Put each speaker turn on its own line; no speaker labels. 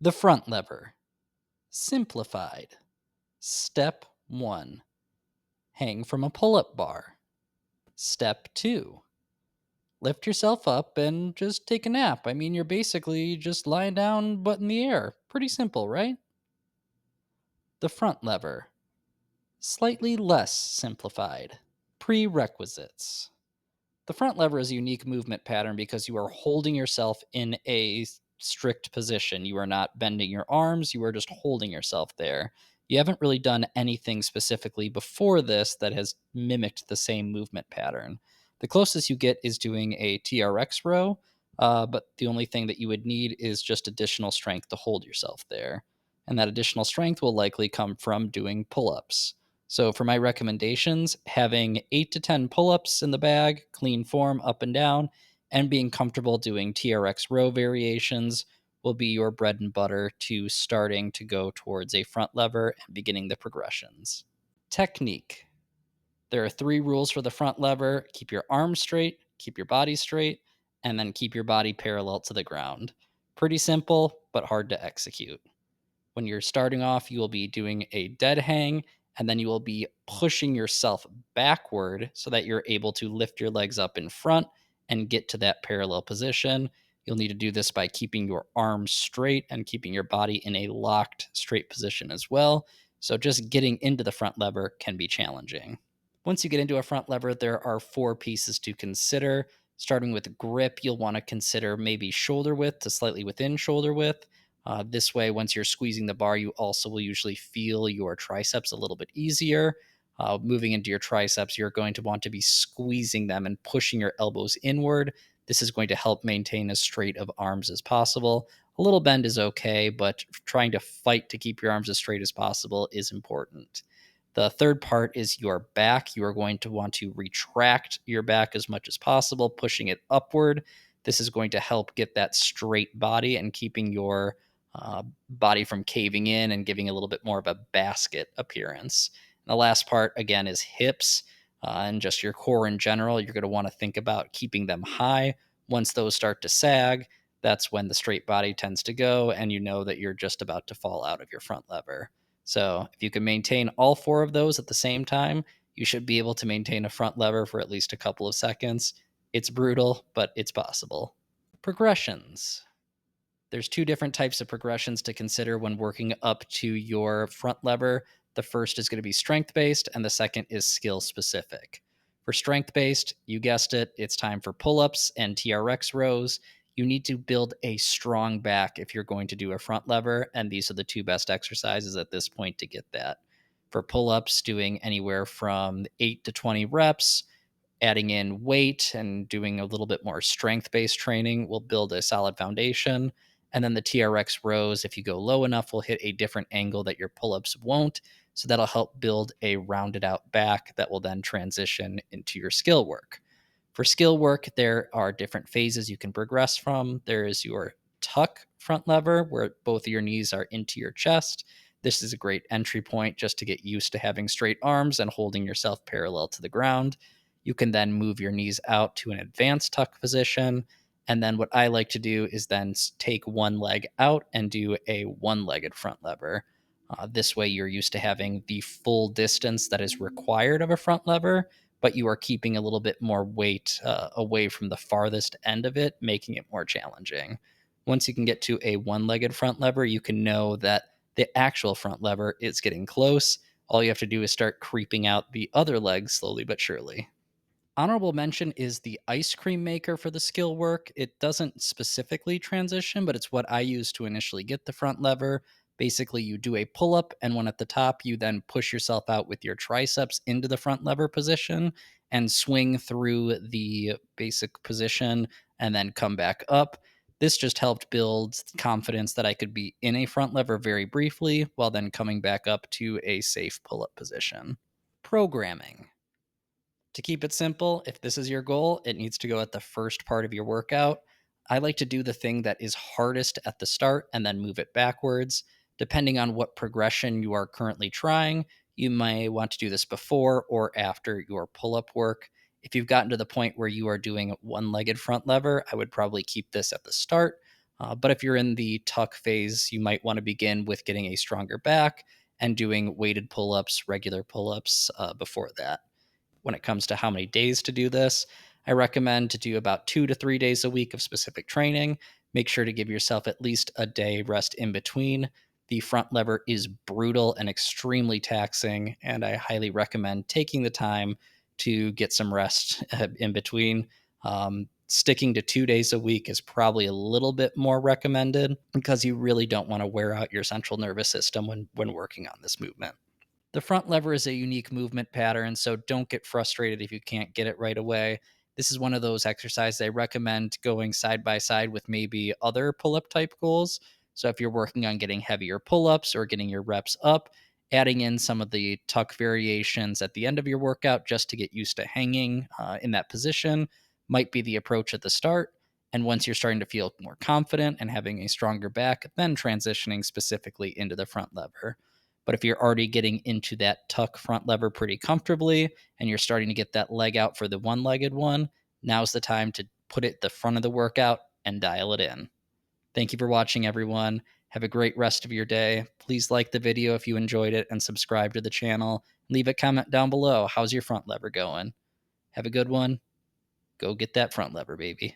The front lever. Simplified. Step 1. Hang from a pull-up bar. Step 2. Lift yourself up and just take a nap. I mean, you're basically just lying down but in the air. Pretty simple, right? The front lever. Slightly less simplified. Prerequisites. The front lever is a unique movement pattern because you are holding yourself in a strict position. You are not bending your arms, you are just holding yourself there. You haven't really done anything specifically before this that has mimicked the same movement pattern. The closest you get is doing a TRX row, but the only thing that you would need is just additional strength to hold yourself there. And that additional strength will likely come from doing pull ups. So for my recommendations, having 8 to 10 pull-ups in the bag, clean form up and down, and being comfortable doing TRX row variations will be your bread and butter to starting to go towards a front lever and beginning the progressions. Technique. There are 3 rules for the front lever. Keep your arms straight, keep your body straight, and then keep your body parallel to the ground. Pretty simple, but hard to execute. When you're starting off, you will be doing a dead hang, and then you will be pushing yourself backward so that you're able to lift your legs up in front and get to that parallel position. You'll need to do this by keeping your arms straight and keeping your body in a locked, straight position as well. So, just getting into the front lever can be challenging. Once you get into a front lever, there are 4 pieces to consider. Starting with grip, you'll want to consider maybe shoulder width to slightly within shoulder width. This way, once you're squeezing the bar, you also will usually feel your triceps a little bit easier. Moving into your triceps, you're going to want to be squeezing them and pushing your elbows inward. This is going to help maintain as straight of arms as possible. A little bend is okay, but trying to fight to keep your arms as straight as possible is important. The third part is your back. You are going to want to retract your back as much as possible, pushing it upward. This is going to help get that straight body and keeping your body from caving in and giving a little bit more of a basket appearance. And the last part, again, is hips and just your core in general. You're going to want to think about keeping them high. Once those start to sag, that's when the straight body tends to go, and you know that you're just about to fall out of your front lever. So if you can maintain all 4 of those at the same time, you should be able to maintain a front lever for at least a couple of seconds. It's brutal, but it's possible. Progressions. There's 2 different types of progressions to consider when working up to your front lever. The first is going to be strength based, and the second is skill specific. For strength based, you guessed it, it's time for pull ups and TRX rows. You need to build a strong back if you're going to do a front lever, and these are the 2 best exercises at this point to get that. For pull ups, doing anywhere from 8 to 20 reps, adding in weight and doing a little bit more strength based training will build a solid foundation. And then the TRX rows, if you go low enough, will hit a different angle that your pull ups won't. So that'll help build a rounded out back that will then transition into your skill work. For skill work, there are different phases you can progress from. There is your tuck front lever, where both of your knees are into your chest. This is a great entry point just to get used to having straight arms and holding yourself parallel to the ground. You can then move your knees out to an advanced tuck position. And then what I like to do is then take one leg out and do a one-legged front lever. This way, you're used to having the full distance that is required of a front lever, but you are keeping a little bit more weight away from the farthest end of it, making it more challenging. Once you can get to a one-legged front lever, you can know that the actual front lever is getting close. All you have to do is start creeping out the other leg slowly but surely. Honorable mention is the ice cream maker for the skill work. It doesn't specifically transition, but it's what I use to initially get the front lever. Basically, you do a pull up, and when at the top, you then push yourself out with your triceps into the front lever position and swing through the basic position and then come back up. This just helped build confidence that I could be in a front lever very briefly while then coming back up to a safe pull up position. Programming. To keep it simple, if this is your goal, it needs to go at the first part of your workout. I like to do the thing that is hardest at the start and then move it backwards. Depending on what progression you are currently trying, you may want to do this before or after your pull up work. If you've gotten to the point where you are doing one legged front lever, I would probably keep this at the start. But if you're in the tuck phase, you might want to begin with getting a stronger back and doing weighted pull ups, regular pull ups before that. When it comes to how many days to do this, I recommend to do about 2 to 3 days a week of specific training. Make sure to give yourself at least a day rest in between. The front lever is brutal and extremely taxing, and I highly recommend taking the time to get some rest in between. Sticking to 2 days a week is probably a little bit more recommended because you really don't want to wear out your central nervous system when working on this movement. The front lever is a unique movement pattern, so don't get frustrated if you can't get it right away. This is one of those exercises I recommend going side by side with maybe other pull up type goals. So if you're working on getting heavier pull ups or getting your reps up, adding in some of the tuck variations at the end of your workout just to get used to hanging in that position might be the approach at the start. And once you're starting to feel more confident and having a stronger back, then transitioning specifically into the front lever. But if you're already getting into that tuck front lever pretty comfortably and you're starting to get that leg out for the one legged one, now's the time to put it at the front of the workout and dial it in. Thank you for watching, everyone. Have a great rest of your day. Please like the video if you enjoyed it and subscribe to the channel. Leave a comment down below. How's your front lever going? Have a good one. Go get that front lever, baby.